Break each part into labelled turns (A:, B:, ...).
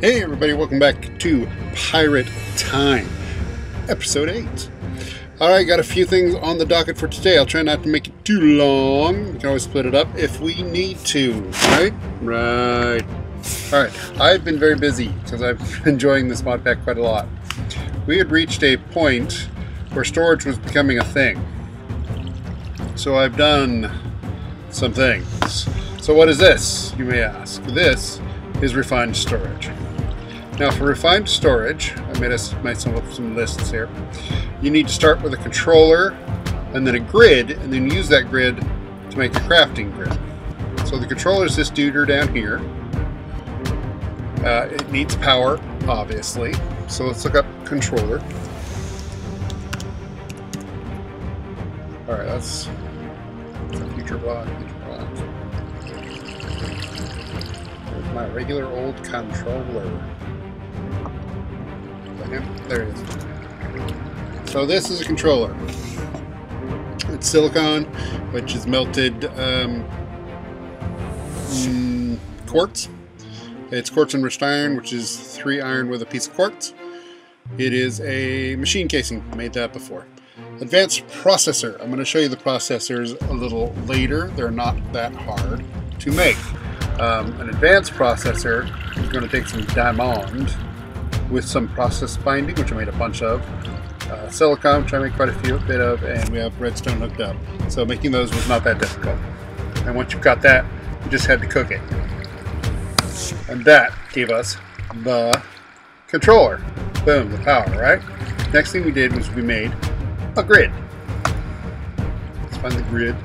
A: Hey everybody, welcome back to Pirate Time, Episode 8. Alright, got a few things on the docket for today. I'll try not to make it too long. We can always split it up if we need to, right? Right. Alright, I've been very busy because I've been enjoying this mod pack quite a lot. We had reached a point where storage was becoming a thing. So I've done some things. So what is this, you may ask? This is refined storage. Now for refined storage, I made myself up some lists here. You need to start with a controller and then a grid, and then use that grid to make a crafting grid. So the controller is this dude down here. It needs power, obviously. So let's look up controller. Alright, that's a future block. There's my regular old controller. There it is. So this is a controller. It's silicon, which is melted quartz. It's quartz enriched iron, which is 3 iron with a piece of quartz. It is a machine casing. Made that before. Advanced processor. I'm going to show you the processors a little later. They're not that hard to make. An advanced processor is going to take some diamond with some process binding, which I made a bunch of. Silicon, which I made quite a bit of, and we have redstone hooked up. So making those was not that difficult. And once you've got that, you just had to cook it. And that gave us the controller. Boom, the power, right? Next thing we did was we made a grid. Let's find the grid.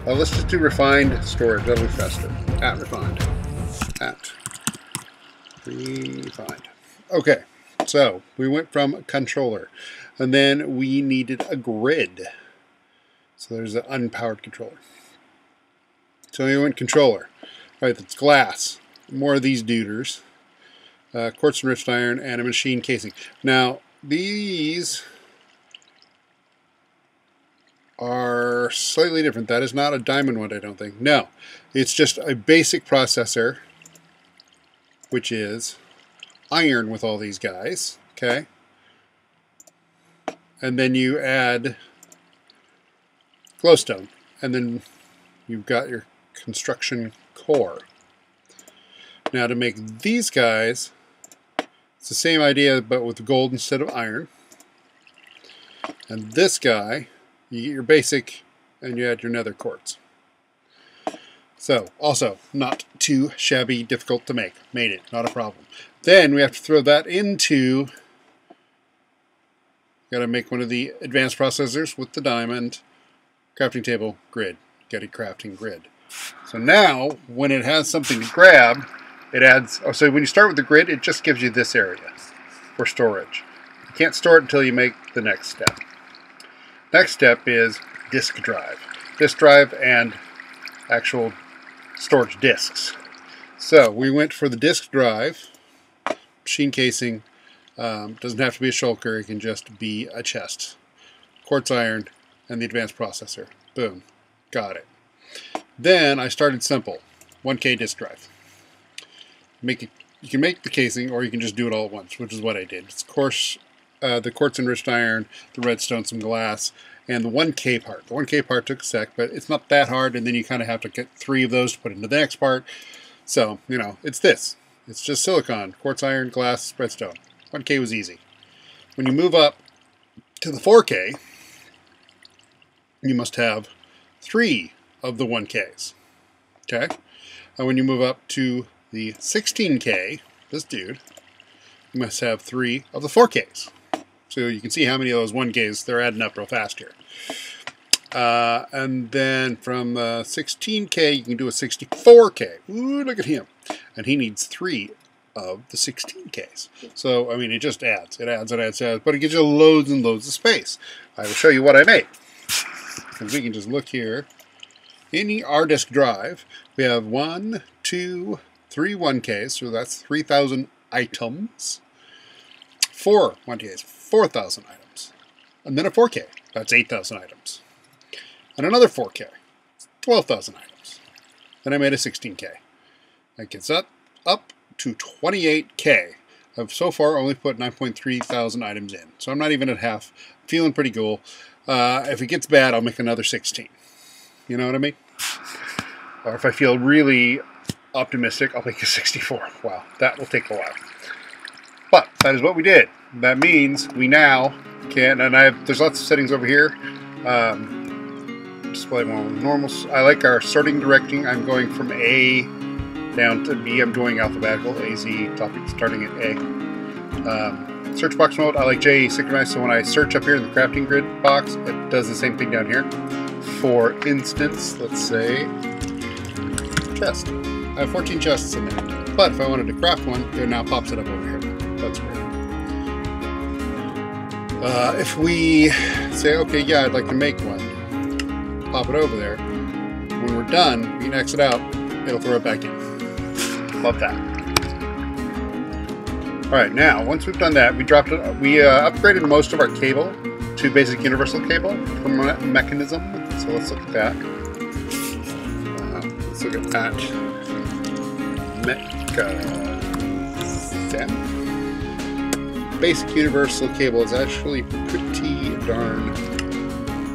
A: Let's just do refined storage. That'll be faster. At refined. At refined. Okay, so we went from controller, and then we needed a grid. So there's the unpowered controller. So we went controller. All right, that's glass. More of these duders. Quartz enriched iron and a machine casing. Now, these are slightly different. That is not a diamond one, I don't think. No, it's just a basic processor, which is iron with all these guys, okay? And then you add glowstone, and then you've got your construction core. Now to make these guys, it's the same idea but with gold instead of iron. And this guy, you get your basic and you add your nether quartz. So, also, not too shabby, difficult to make. Made it, not a problem. Then we have to throw that into, got to make one of the advanced processors with the diamond, crafting table, grid. Get a crafting grid. So now, when it has something to grab, it adds, so when you start with the grid, it just gives you this area for storage. You can't store it until you make the next step. Next step is disk drive. Disk drive and actual storage disks. So we went for the disk drive, machine casing. Doesn't have to be a shulker, it can just be a chest. Quartz iron and the advanced processor. Boom, got it. Then I started simple, 1K disk drive. You can make the casing, or you can just do it all at once, which is what I did. It's of course the quartz enriched iron, the redstone, some glass, and the 1K part. The 1K part took a sec, but it's not that hard, and then you kind of have to get 3 of those to put into the next part. So, you know, it's this. It's just silicon, quartz iron, glass, redstone. 1K was easy. When you move up to the 4K, you must have 3 of the 1Ks. Okay? And when you move up to the 16K, this dude, you must have 3 of the 4Ks. So you can see how many of those 1Ks, they're adding up real fast here. And then from 16K, you can do a 64K. Ooh, look at him. And he needs 3 of the 16Ks. So, I mean, it just adds. It adds, but it gives you loads and loads of space. I will show you what I made. And we can just look here. In our disk drive, we have 1, 2, 3 1Ks, so that's 3,000 items. 4 1Ks, 4,000 items. And then a 4K, that's 8,000 items. And another 4K, 12,000 items. Then I made a 16K. That gets up to 28K. I've so far only put 9.3 thousand items in, so I'm not even at half. I'm feeling pretty cool. If it gets bad, I'll make another 16. You know what I mean? Or if I feel really optimistic, I'll make a 64. Wow, that will take a while. But that is what we did. That means we now can, and there's lots of settings over here. Display more normal. I like our sorting directing. I'm going from A down to B. I'm going alphabetical. A, Z, topic starting at A. Search box mode, I like J synchronized, so when I search up here in the crafting grid box, it does the same thing down here. For instance, let's say chest. I have 14 chests in there. But if I wanted to craft one, it now pops it up over here. That's great. If we say, okay, yeah, I'd like to make one, pop it over there. When we're done, we can exit out, it'll throw it back in. Love that. Alright, now, once we've done that, we upgraded most of our cable to basic universal cable from mechanism. So let's look at that. Let's look at that. Mechanism. Basic universal cable is actually pretty darn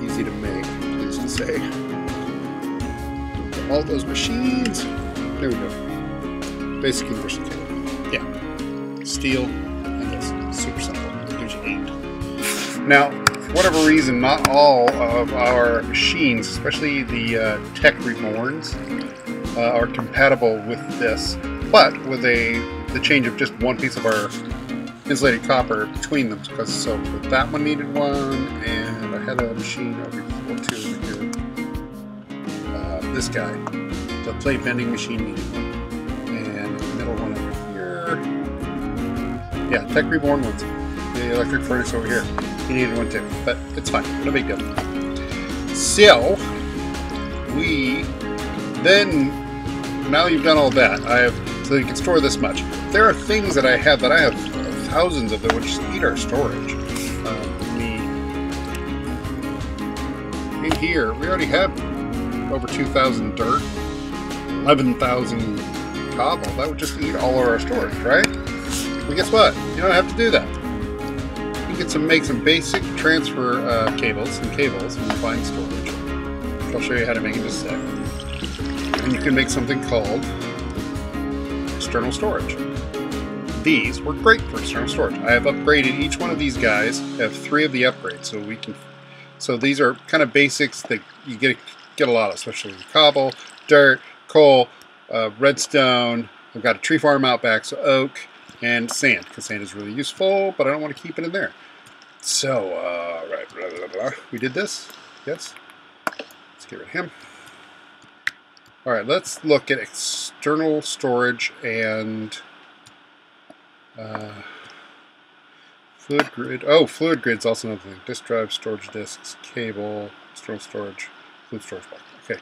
A: easy to make, pleased to say. All those machines. There we go. Basic universal cable. Yeah. Steel and this. Super simple. It gives you 8. Now, for whatever reason, not all of our machines, especially the Tech Reborns, are compatible with this. But with the change of just one piece of our insulated copper between them, because so that one needed one, and I had a machine over here. This guy, the plate bending machine needed one, and the middle one over here. Yeah, Tech Reborn ones. The electric furnace over here, he needed one too, but it's fine, no big deal. So we then, now you've done all that, so you can store this much. There are things that I have thousands of them, which need our storage. In here, we already have over 2,000 dirt, 11,000 cobble. That would just eat all of our storage, right? Well, guess what? You don't have to do that. You can make some basic transfer cables, and find storage. I'll show you how to make it in just a sec. And you can make something called external storage. These work great for external storage. I have upgraded each one of these guys. I have 3 of the upgrades, so these are kind of basics that you get a lot of, especially cobble, dirt, coal, redstone. I've got a tree farm out back, so oak and sand, because sand is really useful, but I don't want to keep it in there. So, right, blah, blah, blah. We did this. Yes. Let's get rid of him. All right, let's look at external storage and fluid grid. Oh, fluid grid's also another thing. Disk drive, storage disks, cable, external storage, fluid storage block. Okay.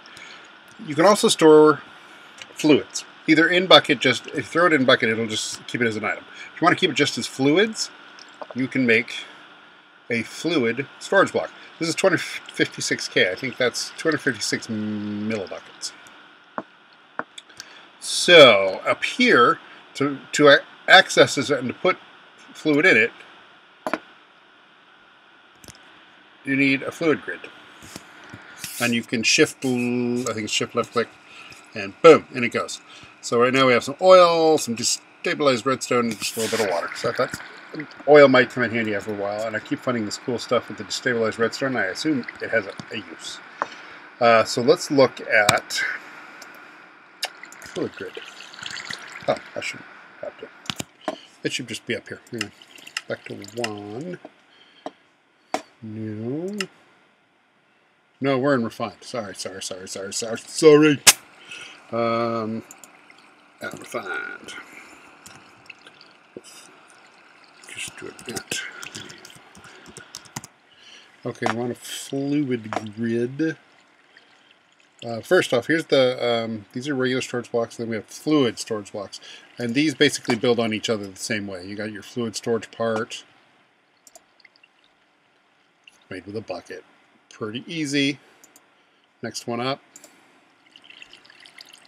A: You can also store fluids. Either in bucket, if you throw it in bucket, it'll just keep it as an item. If you want to keep it just as fluids, you can make a fluid storage block. This is 256K. I think that's 256 millibuckets. So up here, to access this and to put fluid in it, you need a fluid grid. And you can shift, I think it's shift left click, and boom, in it goes. So right now we have some oil, some destabilized redstone, and just a little bit of water. So I thought oil might come in handy after a while, and I keep finding this cool stuff with the destabilized redstone. I assume it has a use. So let's look at fluid grid. Oh, I should have to. It should just be up here. Hang on. Back to 1. No, we're in refined. Sorry. Refined. Just do it net. Okay, we want a fluid grid. First off, here's these are regular storage blocks, then we have fluid storage blocks. And these basically build on each other the same way. You got your fluid storage part, made with a bucket. Pretty easy. Next one up.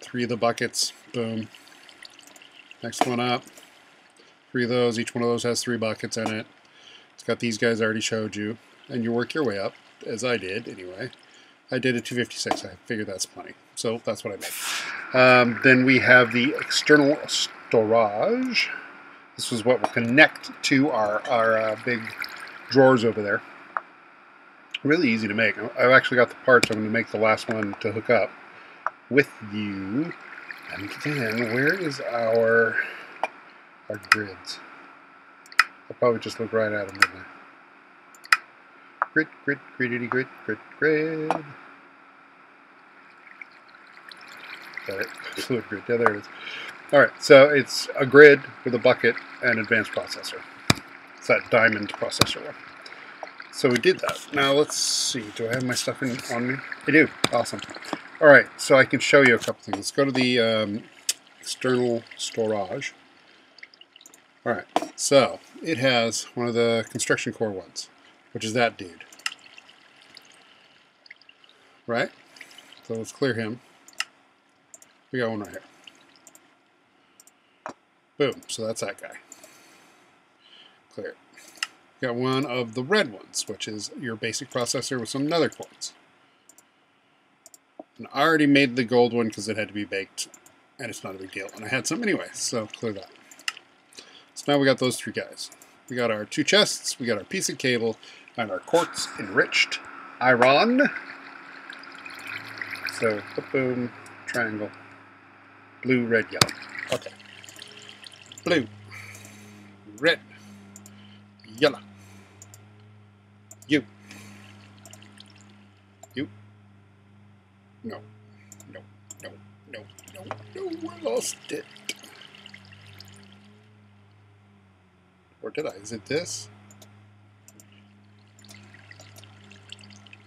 A: 3 of the buckets, boom. Next one up. 3 of those. Each one of those has 3 buckets in it. It's got these guys I already showed you. And you work your way up, as I did anyway. I did a 256. I figured that's plenty. So that's what I made. Then we have the external storage. This is what will connect to our big drawers over there. Really easy to make. I've actually got the parts. I'm going to make the last one to hook up with you. And then, where is our grids? I'll probably just look right at them, didn't I? Grid, grid, gridity, grid, grid, grid. Got it. Fluid grid. Yeah, there it is. Alright, so it's a grid with a bucket and advanced processor. It's that diamond processor one. So we did that. Now let's see. Do I have my stuff on me? I do. Awesome. Alright, so I can show you a couple things. Let's go to the external storage. Alright, so it has one of the construction core ones, which is that dude. Right? So let's clear him. We got one right here. Boom. So that's that guy. Clear it. We got one of the red ones, which is your basic processor with some nether quartz. And I already made the gold one because it had to be baked, and it's not a big deal. And I had some anyway, so clear that. So now we got those 3 guys. We got our 2 chests, we got our piece of cable, and our quartz enriched iron. So, boom, triangle, blue, red, yellow. Okay. Blue, red, yellow. You. No. No. No. No. No. No. I lost it. Or did I? Is it this?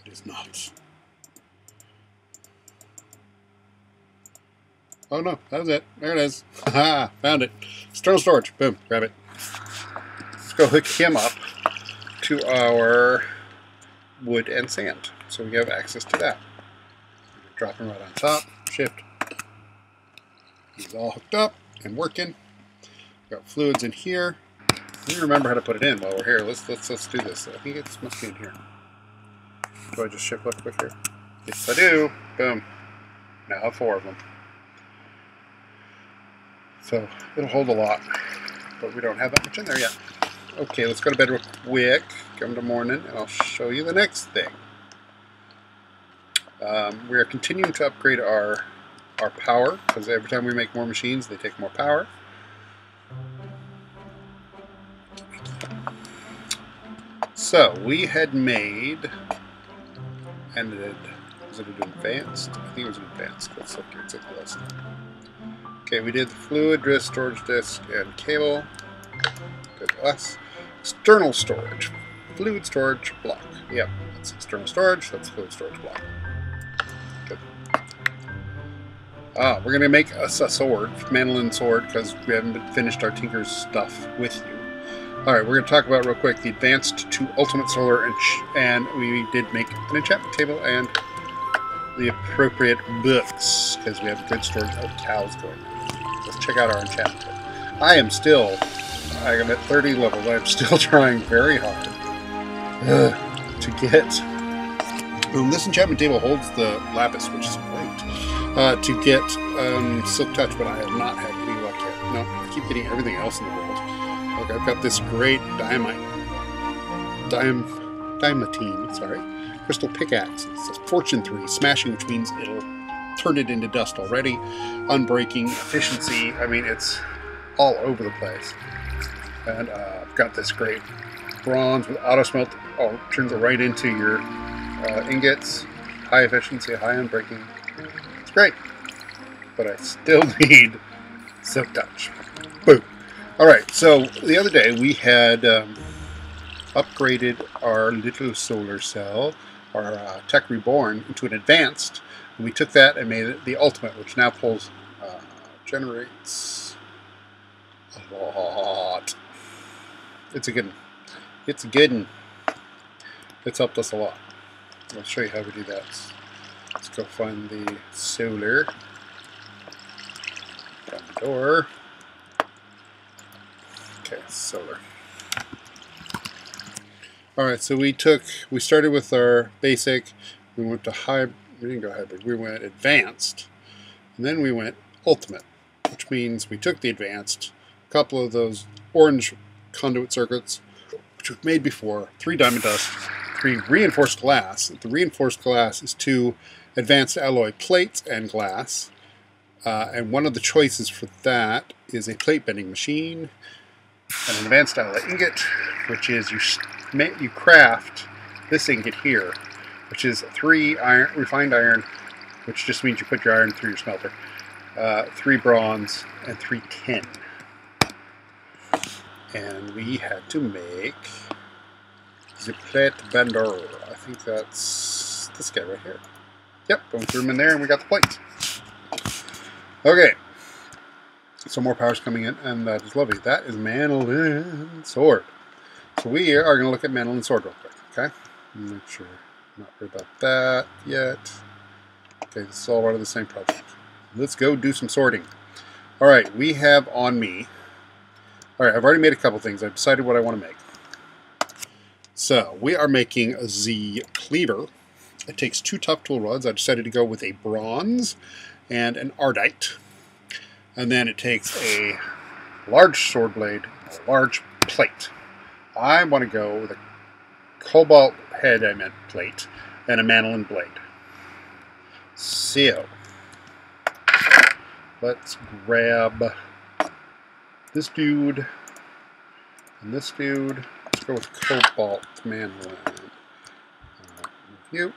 A: It is not. Oh no, that was it. There it is. Haha, found it. External storage. Boom, grab it. Let's go hook him up to our wood and sand, so we have access to that. Drop him right on top. Shift. He's all hooked up and working. Got fluids in here. Let me remember how to put it in while we're here. Let's do this. I think it must be in here. Do I just shift left click here? Yes, I do. Boom. Now I have 4 of them. So it'll hold a lot, but we don't have that much in there yet. Okay, let's go to bed real quick. Come to morning, and I'll show you the next thing. We are continuing to upgrade our power, because every time we make more machines, they take more power. So we had made, and was it an advanced? I think it was an advanced. Let's look here. It's in the list. Okay, we did the fluid, disk, storage disk, and cable. Good to us. External storage. Fluid storage block. Yep, that's external storage. That's fluid storage block. Good. We're going to make us a sword, mandolin sword, because we haven't finished our Tinker's stuff with you. Alright, we're going to talk about real quick the advanced to ultimate solar, and we did make an enchantment table and the appropriate books, because we have a good storage of cows going on. Let's check out our enchantment table. I am at 30 levels. I'm still trying very hard to get... this enchantment table holds the lapis, which is great, to get silk touch, but I have not had any luck yet. No, I keep getting everything else in the world. Look, I've got this great diamantine, crystal pickaxe. It says Fortune 3, smashing, which means it'll turn it into dust already. Unbreaking, efficiency, I mean, it's all over the place. And I've got this great bronze with auto smelt. Oh, turns it right into your ingots. High efficiency, high unbreaking. It's great. But I still need silk touch. Boom. Alright, so the other day we had upgraded our little solar cell, our Tech Reborn, into an advanced. And we took that and made it the ultimate, which now pulls, generates a lot. It's a good one. It's a good one. It's helped us a lot. I'll show you how we do that. Let's go find the solar. Down the door. solar. Alright, so we started with our basic, we went to hybrid, we didn't go hybrid, we went advanced, and then we went ultimate, which means we took the advanced, a couple of those orange conduit circuits, which we've made before, 3 diamond dust, 3 reinforced glass. The reinforced glass is 2 advanced alloy plates and glass, and one of the choices for that is a plate bending machine, and an advanced alloy ingot, which is you craft this ingot here, which is 3 refined iron, which just means you put your iron through your smelter, 3 bronze, and 3 tin. And we had to make the plate bender. I think that's this guy right here. Yep, we threw him in there and we got the plates. Okay. Some more power's coming in, and that is lovely. That is Mandolin Sword. So we are going to look at Mandolin Sword real quick, okay? Make sure I'm not worried about that yet. Okay, this is all part of the same project. Let's go do some sorting. Alright, we have on me... Alright, I've already made a couple things. I've decided what I want to make. So, we are making the Cleaver. It takes 2 tough tool rods. I decided to go with a bronze and an ardite. And then it takes a large sword blade, a large plate. I want to go with a cobalt head, plate, and a mandolin blade. So, let's grab this dude and this dude. Let's go with cobalt mandolin. You.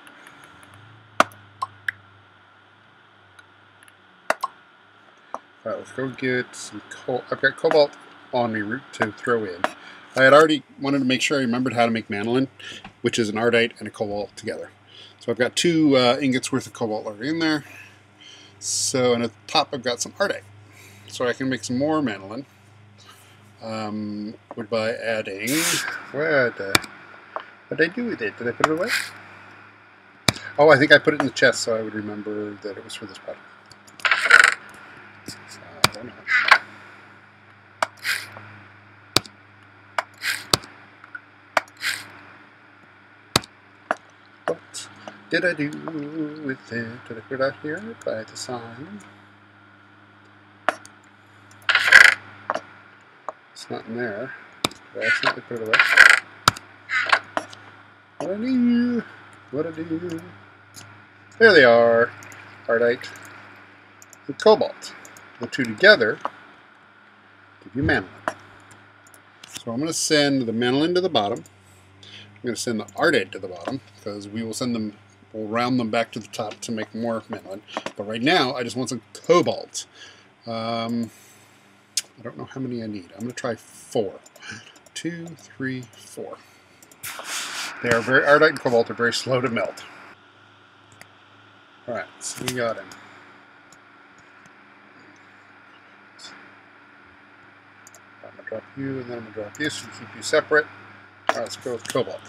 A: Alright, let's go get some I've got cobalt on me to throw in. I had already wanted to make sure I remembered how to make mandolin, which is an ardite and a cobalt together. So I've got 2 ingots worth of cobalt already in there. So, and at the top I've got some ardite. So I can make some more mandolin. By adding... What did I do with it? Did I put it away? Oh, I think I put it in the chest so I would remember that it was for this project. I don't know. What did I do with it? Did I put it out here by the sign? It's not in there. Did I accidentally put it away? What I do? What I do? There they are. Ardite and cobalt. The 2 together give you mandolin. So I'm going to send the mandolin to the bottom. I'm going to send the ardite to the bottom because we'll round them back to the top to make more mandolin. But right now, I just want some cobalt. I don't know how many I need. I'm going to try 4. 1, 2, 3, 4. They are ardite and cobalt are very slow to melt. Alright, so we got him. I'm going to drop you, and then I'm going to drop you, so we keep you separate. Alright, let's go with cobalt.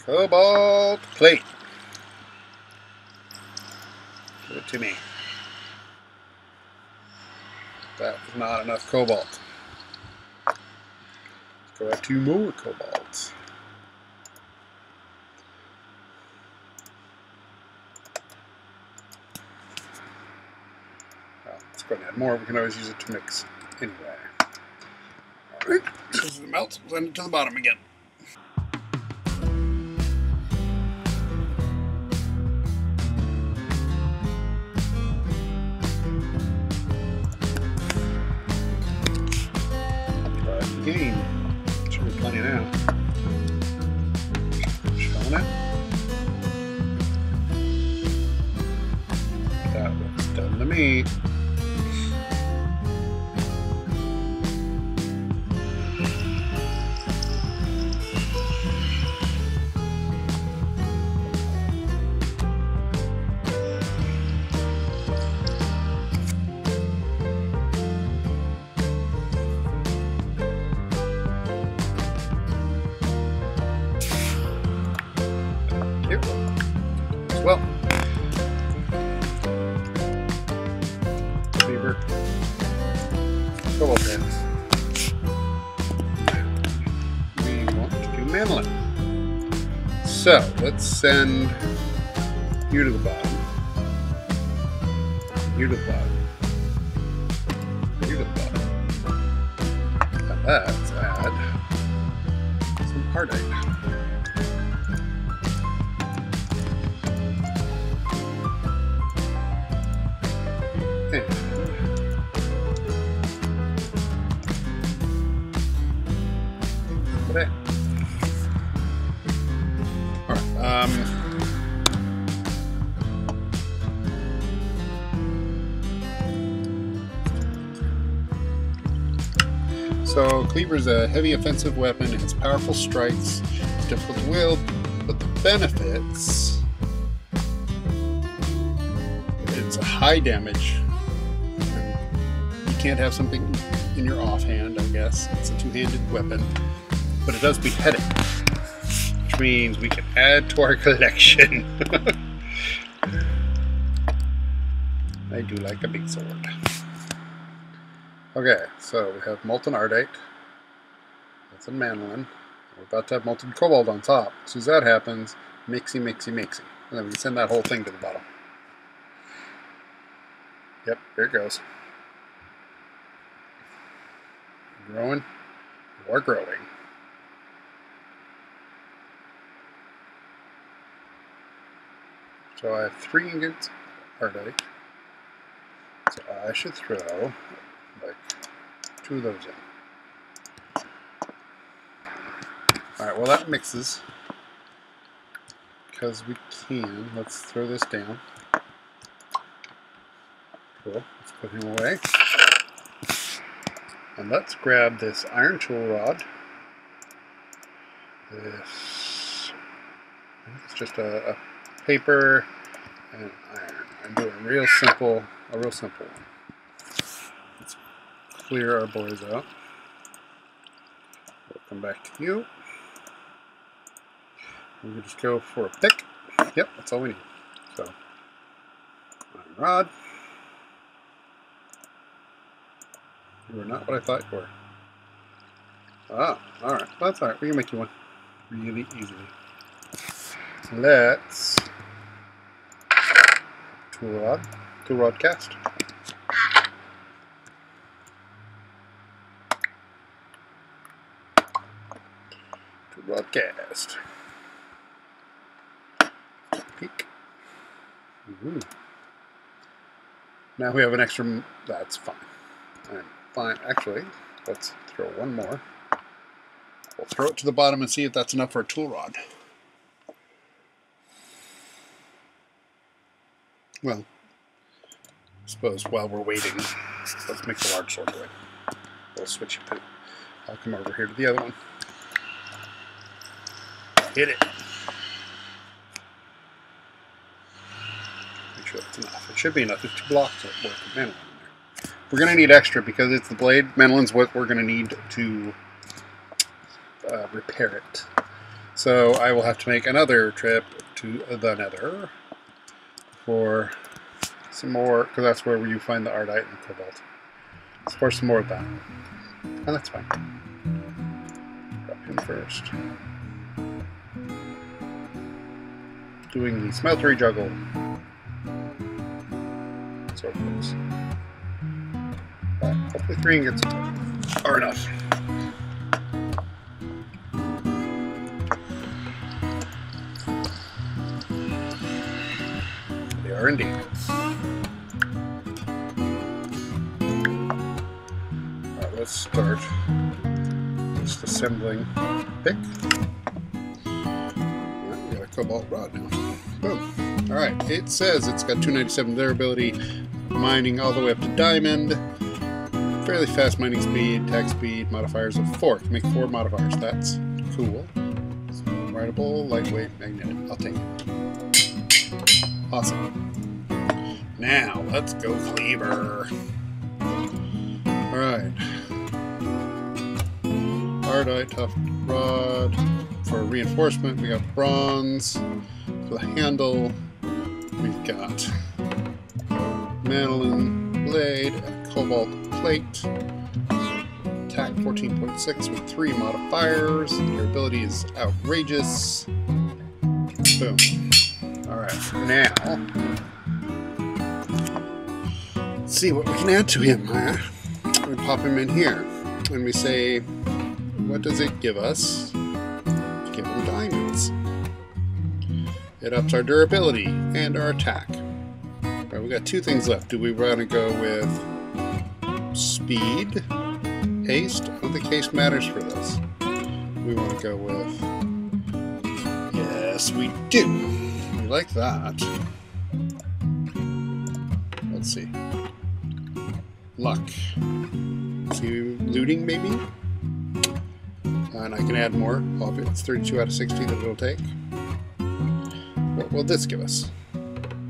A: Cobalt plate. Give it to me. That is not enough cobalt. Let's go add 2 more cobalt. Let's go and add more. We can always use it to mix anyway. Alright, this is the melt. Send it to the bottom again. Try it again. Should be plenty now. Showing it. That looks done to me. Well, Cleaver, cobalt pins. So let's send you to the bottom. You to the bottom. You to the bottom. And let's add some heartache. Okay. All right. So Cleaver is a heavy offensive weapon. It has powerful strikes. It's difficult to wield, but the benefits: it's a high damage. You can't have something in your offhand, I guess. It's a two-handed weapon, but it does beheading, which means we can add to our collection. I do like a big sword. Okay, so we have molten ardite. That's a manolin. We're about to have molten cobalt on top. As soon as that happens, mixy, mixy, mixy. And then we can send that whole thing to the bottom. Yep, there it goes. Growing. You are growing. So I have 3 ingots of ardite. So I should throw like 2 of those in. Alright, well that mixes. Because we can. Let's throw this down. Cool. Let's put him away. And let's grab this iron tool rod. This, I think it's just a paper and iron. I'm doing a real simple one. Let's clear our boys out. We'll come back to you. We can just go for a pick. Yep, that's all we need. So, iron rod. You are not what I thought you were. Ah, alright. That's alright. We can make you one really easily. Let's tool rod cast. Tool rod cast. Peek. Ooh. Now we have an extra. That's fine. Fine. Actually, let's throw one more. We'll throw it to the bottom and see if that's enough for a tool rod. Well, I suppose while we're waiting, let's make the large sword away. We'll switch it. I'll come over here to the other one. Hit it. Make sure that's enough. It should be enough. There's 2 blocks worth of manolin in there. We're going to need extra because it's the blade. Manolin's what we're going to need to repair it. So I will have to make another trip to the Nether for some more, because that's where you find the ardite and the cobalt. So for some more of that. And that's fine. Grab him first. Doing the smeltery juggle. So close. Hopefully 3 ingots are enough. They are indeed. Alright, let's start just assembling pick. Alright, we got a cobalt rod now. Boom. Alright, it says it's got 297 durability, mining all the way up to diamond. Fairly fast mining speed, attack speed, modifiers of 4. Can make 4 modifiers. That's cool. Rideable, lightweight, magnetic. I'll take it. Awesome. Now, let's go Cleaver. Alright. Ardite, tough rod. For reinforcement, we got bronze. For the handle, we've got manolin blade, cobalt plate, attack 14.6 with 3 modifiers. Your ability is outrageous. Boom. Alright, now let's see what we can add to him. We pop him in here and we say, what does it give us? Give him diamonds. It ups our durability and our attack. Alright, we got two things left. Do we want to go with speed? Haste? I don't think haste matters for this. We want to go with... Yes, we do. We like that. Let's see. Luck. See, looting maybe? And I can add more. It's 32 out of 60 that it'll take. What will this give us?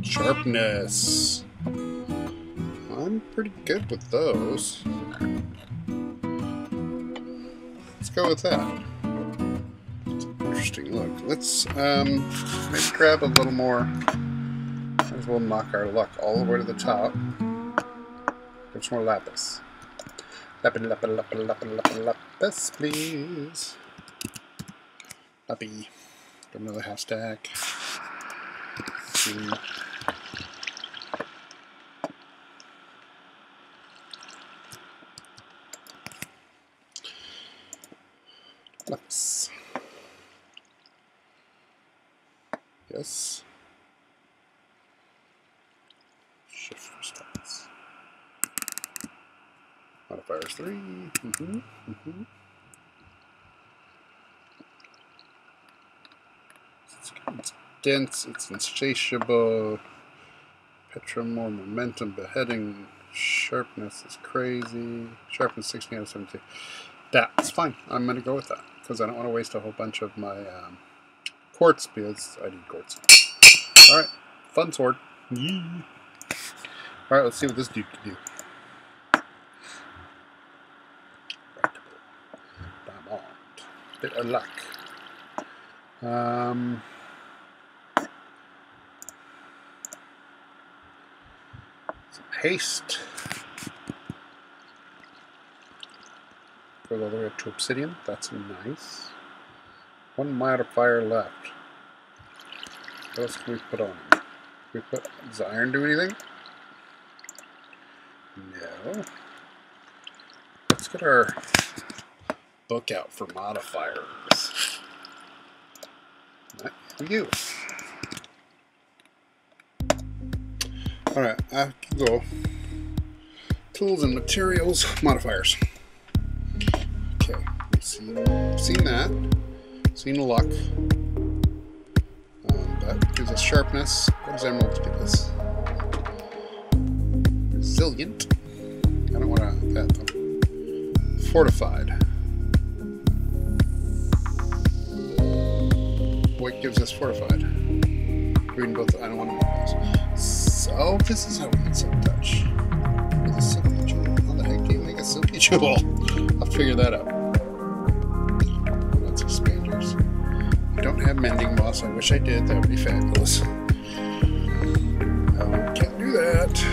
A: Sharpness. I'm pretty good with those. Let's go with that. It's an interesting look. Let's maybe grab a little more. Might as well knock our luck all the way to the top. Get some more lapis. Lapis, please. Lappy. Got another half stack. Let's see. Lapis. Yes. Shift response. Modifiers 3. It's dense, it's insatiable. Petra more momentum, beheading, sharpness is crazy. Sharpness 16 out of 17. That's fine. I'm going to go with that because I don't want to waste a whole bunch of my quartz because I need quartz. Alright, fun sword. Alright, let's see what this dude can do. Diamond. Bit of luck. Some haste. Goes all the way up to obsidian. That's nice. One modifier left. What else can we put on him? Does iron do anything? No. Let's get our book out for modifiers. Here we go. Alright, I can go. Tools and materials, modifiers. Okay, we've seen that. Seen luck. That gives us sharpness. What does emeralds give us? Resilient. I don't want that though. Fortified. What gives us fortified? Reading both. I don't want to know this. So this is how we get silk touch. With a silky jewel. How the heck do you make a silky jewel? I'll figure that out. Lots of expanders. I don't have mending moss. I wish I did. That would be fabulous. Can't do that.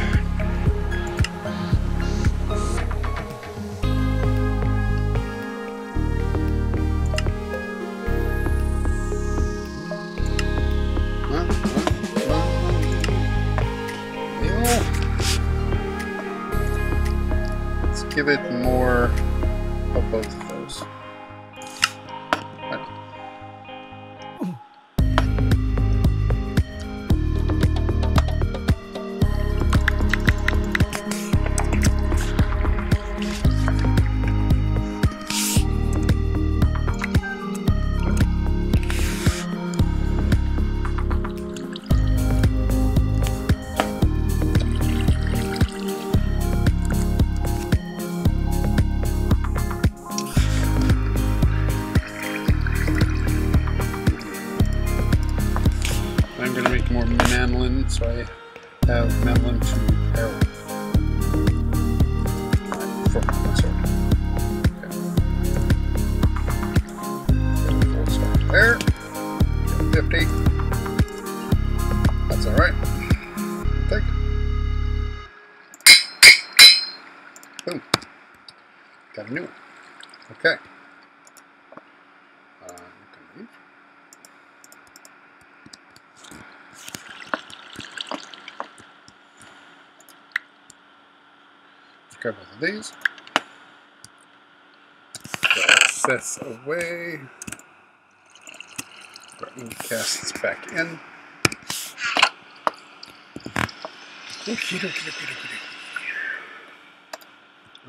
A: Let's give it more of both of those. So I have Melon to arrow. From my sword. Okay. Full stop there. 50. That's alright. Take it. Boom. Got a new one. Okay. Grab both of these. Put excess away. Button casts back in.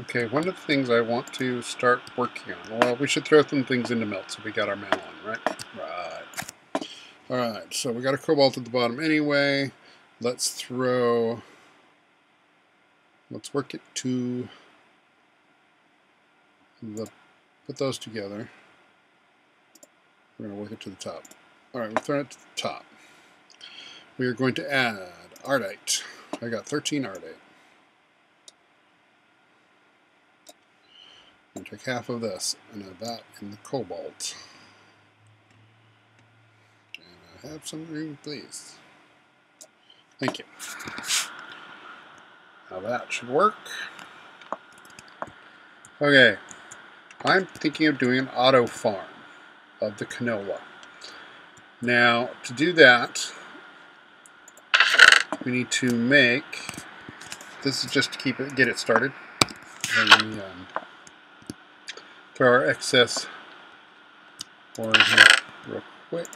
A: Okay, one of the things I want to start working on. Well, we should throw some things into melt so we got our metal on, right? Right. Alright, so we got a cobalt at the bottom anyway. Let's work it to put those together. We're going to work it to the top. Alright, we'll throw it to the top. We are going to add ardite. I got 13 ardite. I'm going to take half of this and add that in the cobalt. And I have some room, please. Thank you. Now that should work. Okay. I'm thinking of doing an auto farm of the canola. Now, to do that, we need to make, this is just to get it started. Let me throw our excess ore in here real quick.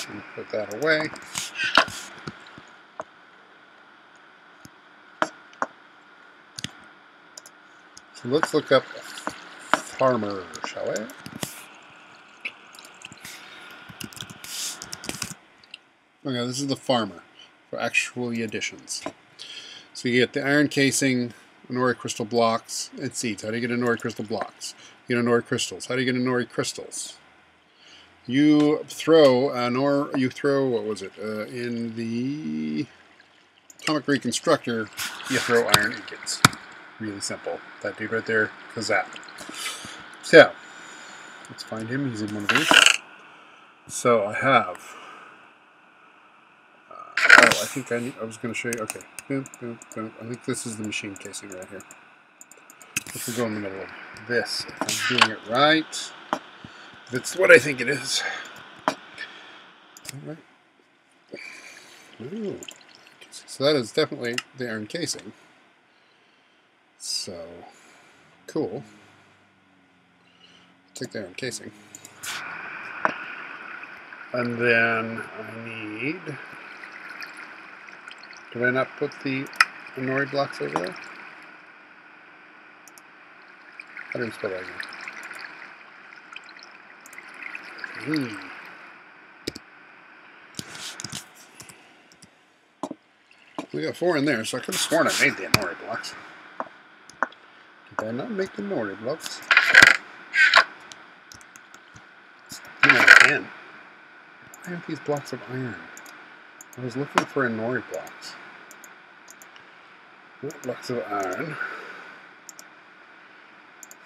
A: And put that away. So let's look up farmer, shall we? Okay, this is the farmer for actually additions. So you get the iron casing, Nori crystal blocks, and seeds. How do you get Nori crystal blocks? You get Nori crystals. How do you get Nori crystals? You throw what was it? In the atomic reconstructor, you throw iron ingots. Really simple. That dude right there, kazap. So, let's find him. He's in one of these. So I have. I think I was going to show you. Okay. Boom, boom, boom. I think this is the machine casing right here. This will go in the middle of this. If I'm doing it right. If it's what I think it is. Alright. Ooh. So that is definitely the iron casing. So, cool. Take the iron casing. And then I need... Did I not put the Nori blocks over there? I didn't spell that again. We got 4 in there, so I could have sworn I made the Nori blocks. Did I not make the Nori blocks? You know, I can. Why aren't these blocks of iron? I was looking for Nori blocks. Not blocks of iron.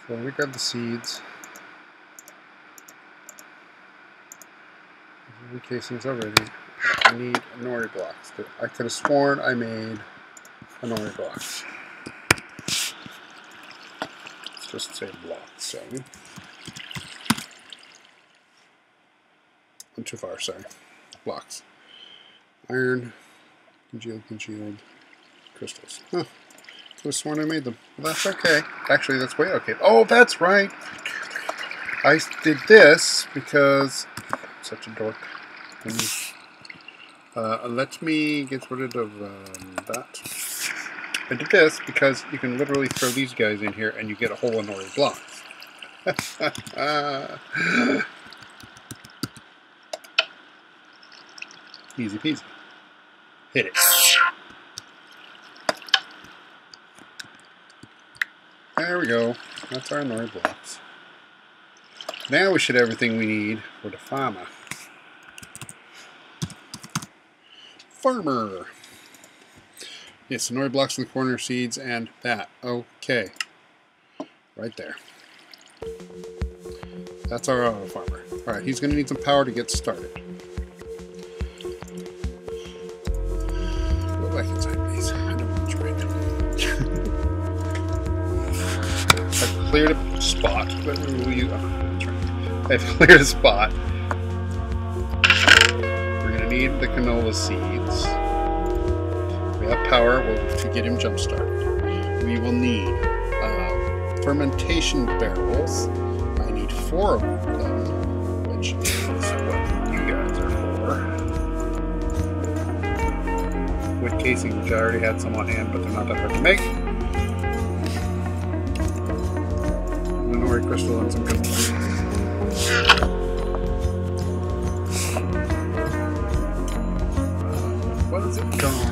A: So we got the seeds. The casings already. I need Nori blocks. I could have sworn I made a Nori blocks. Let's just say blocks. So I'm too far. Sorry. Blocks. Iron, congealed, crystals. Huh. Could have sworn I made them. Well, that's okay. Actually, that's way okay. Oh, that's right. I did this because I'm such a dork. Let me get rid of that. I did this because you can literally throw these guys in here and you get a whole Nori blocks. Easy peasy. Hit it. There we go. That's our Nori blocks. Now we should have everything we need for the farmer. Farmer. Yes, the Nori blocks in the corner, seeds, and that. Okay. Right there. That's our auto farmer. Alright, he's going to need some power to get started. Go back inside, please. I don't want you right now. I've cleared a spot. I've cleared a spot. We're going to need the canola seeds. We have power to get him jump started. we will need fermentation barrels. I need 4 of them, which is what you guys are for. Wood casing, which I already had some on hand, but they're not that hard to make. Mineral crystal and some canola. What is it called?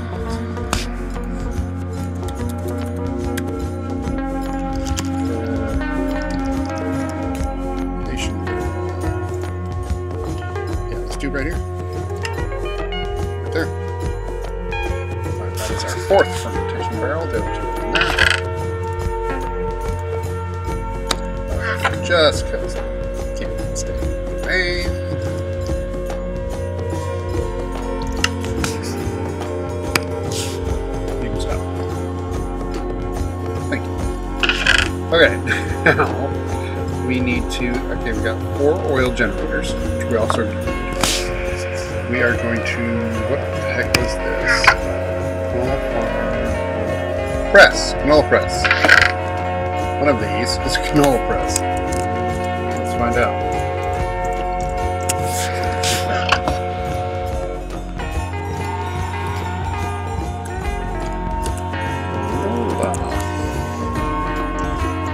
A: Yeah, this dude right here. Right there. Alright, that is our 4th fermentation barrel. The other 2 are in there. Just because I can't stay in the vein. Okay, now we need to, okay, we got 4 oil generators, which we also need. We are going to, what the heck was this? Canola press. One of these is a canola press. Let's find out.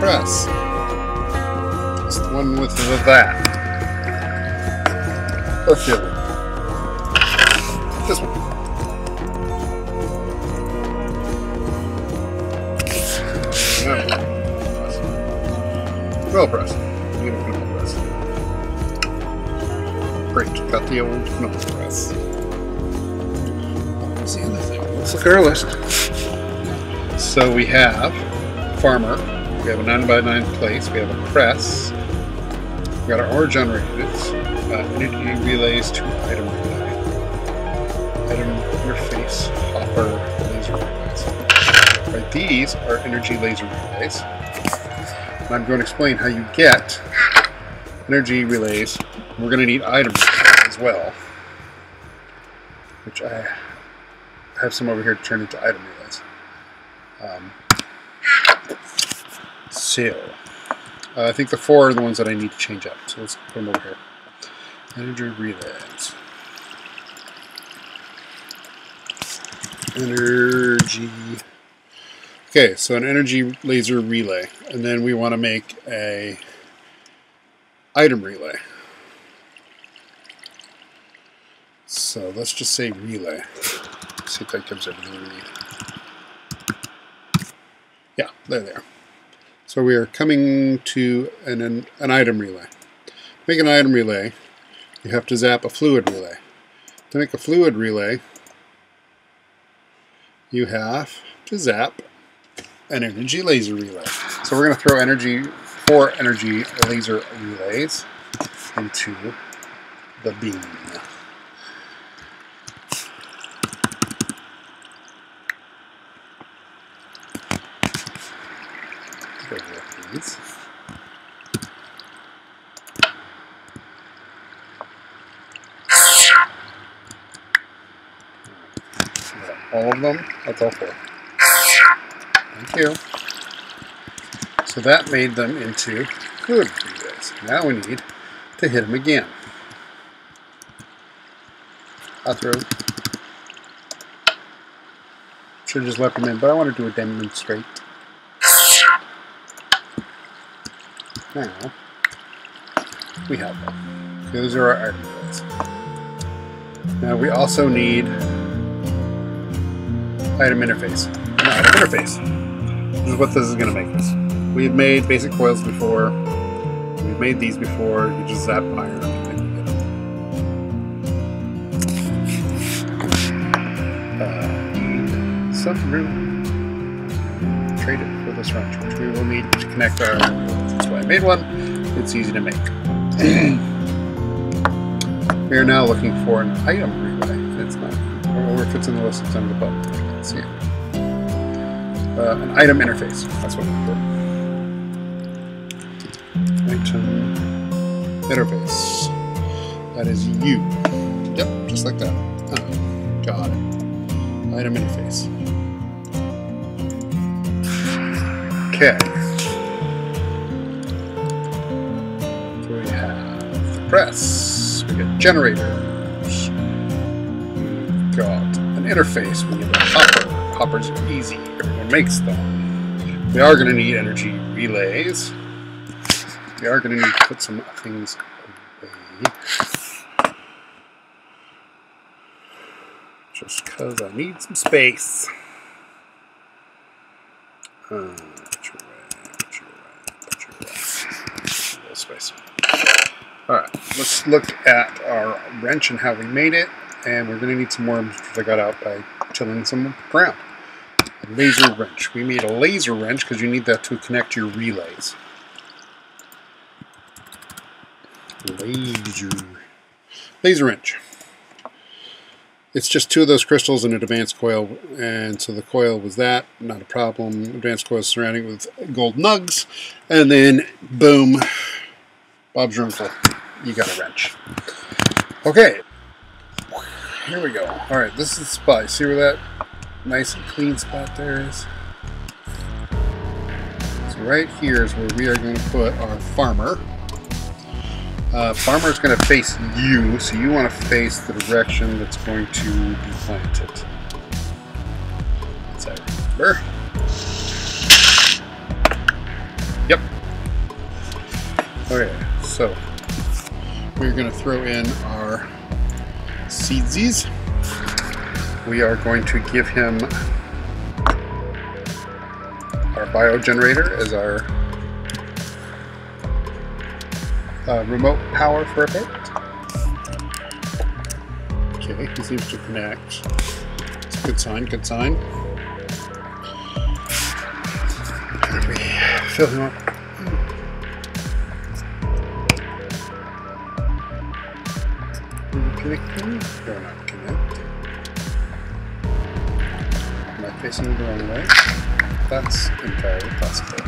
A: Press. It's the one with that. What's the other one? This one. Canola press. Canola press. Great. Got the old canola press. What's the other thing? Let's look at our list. So we have farmer. We have a 9x9 place. We have a press. We got our ore generators. Energy relays to item relay. Item interface hopper laser relays. Right, these are energy laser relays. And I'm going to explain how you get energy relays. We're going to need item relays as well, which I have some over here to turn into item relays. I think the 4 are the ones that I need to change up. So let's put them over here. Energy relays. Energy. Okay, so an energy laser relay. And then we want to make a item relay. So let's just say relay. See if that gives everything we need. Yeah, there they are. So we are coming to an item relay. To make an item relay, you have to zap a fluid relay. To make a fluid relay, you have to zap an energy laser relay. So we're going to throw 4 energy laser relays into the beam. These. All of them? That's all 4. Thank you. So that made them into fluid relays. Now we need to hit them again. I'll throw. Should have just left them in, but I want to do a demonstrate. Now, we have them. Those are our item relays. Now we also need item interface. An item interface. This is what this is going to make us. We've made basic coils before. We've made these before. You just zap iron and you get them. Some room. Trade it for this wrench, which we will need to connect our. That's why I made one. It's easy to make. We are now looking for an item relay. It's not, or if it's in the list, it's under the button. You can't see it. An item interface. That's what we're for. Item interface. That is you. Yep, just like that. Got it. Item interface. Okay. So we have the press. We got generators. We've got an interface. We have a hopper. Hoppers are easy. Everyone makes them. We are going to need energy relays. We are going to need to put some things away. Just because I need some space. Put you away. A little space. Alright, let's look at our wrench and how we made it. And we're going to need some worms, which I got out by tilling some ground. A laser wrench. We made a laser wrench because you need that to connect to your relays. Laser wrench. It's just 2 of those crystals in an advanced coil, and so the coil was that, not a problem. Advanced coil surrounding it with gold nugs, and then boom, Bob's your uncle. You got a wrench. Okay, here we go. All right, this is the spot. See where that nice and clean spot there is? So right here is where we are going to put our farmer. Farmer is going to face you, so you want to face the direction that's going to be planted. That's how I remember. Yep. Okay, so we're going to throw in our seedsies. We are going to give him our biogenerator as our remote power for a bit. Okay, he seems to connect. It's a good sign, good sign. And we fill him up. Connecting? Or not connect. Am I facing the wrong way? That's entirely possible.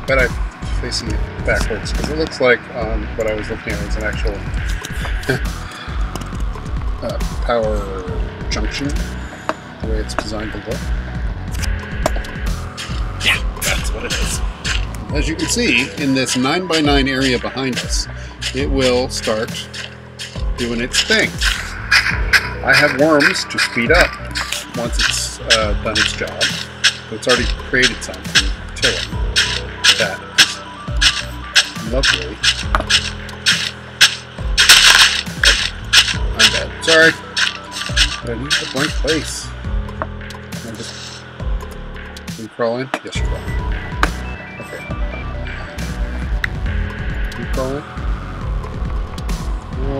A: But I'm facing it backwards because it looks like what I was looking at was an actual power junction, the way it's designed to look. Yeah, that's what it is. As you can see, in this 9x9 area behind us, it will start doing its thing. I have worms to speed up once it's done its job. So it's already created something tilling. That is lovely. I'm bad. Sorry. But I need a blank place. Can I just... Can you crawl in? Yes, you crawl in. Okay. Can you crawl in? No.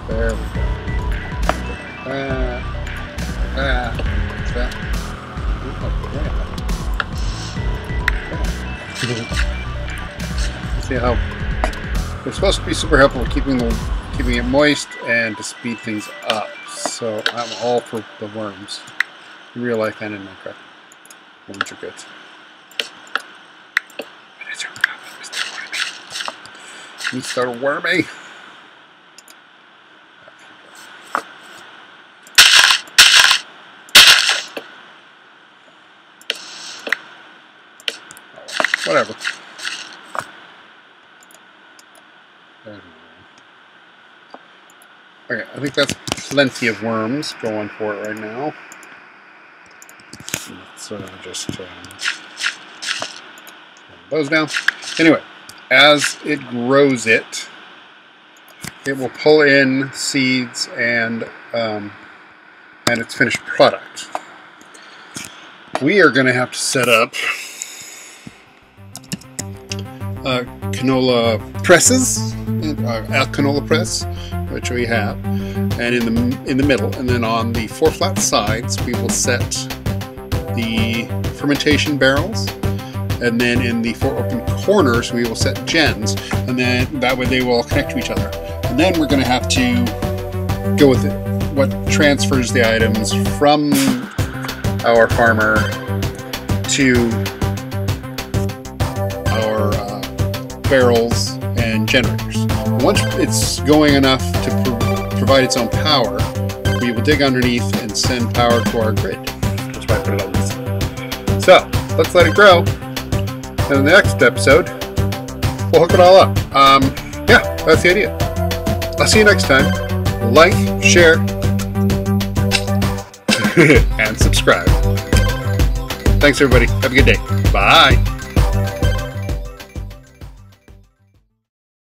A: There we go. See how they're supposed to be super helpful with keeping it moist and to speed things up. So I'm all for the worms. In real life and in Minecraft. Worms are good. Mr. Wormy. Whatever. Okay, I think that's plenty of worms going for it right now. Let's just those down. Anyway, as it grows it will pull in seeds and its finished product. We are going to have to set up canola presses, a canola press, which we have, and in the middle, and then on the 4 flat sides we will set the fermentation barrels, and then in the 4 open corners we will set gens, and then that way they will all connect to each other. And then we're going to have to go with it, what transfers the items from our farmer to our barrels, and generators. Once it's going enough to provide its own power, we will dig underneath and send power to our grid. That's why I put it on this. So let's let it grow. And in the next episode, we'll hook it all up. Yeah, that's the idea. I'll see you next time. Like, share, and subscribe. Thanks, everybody. Have a good day. Bye.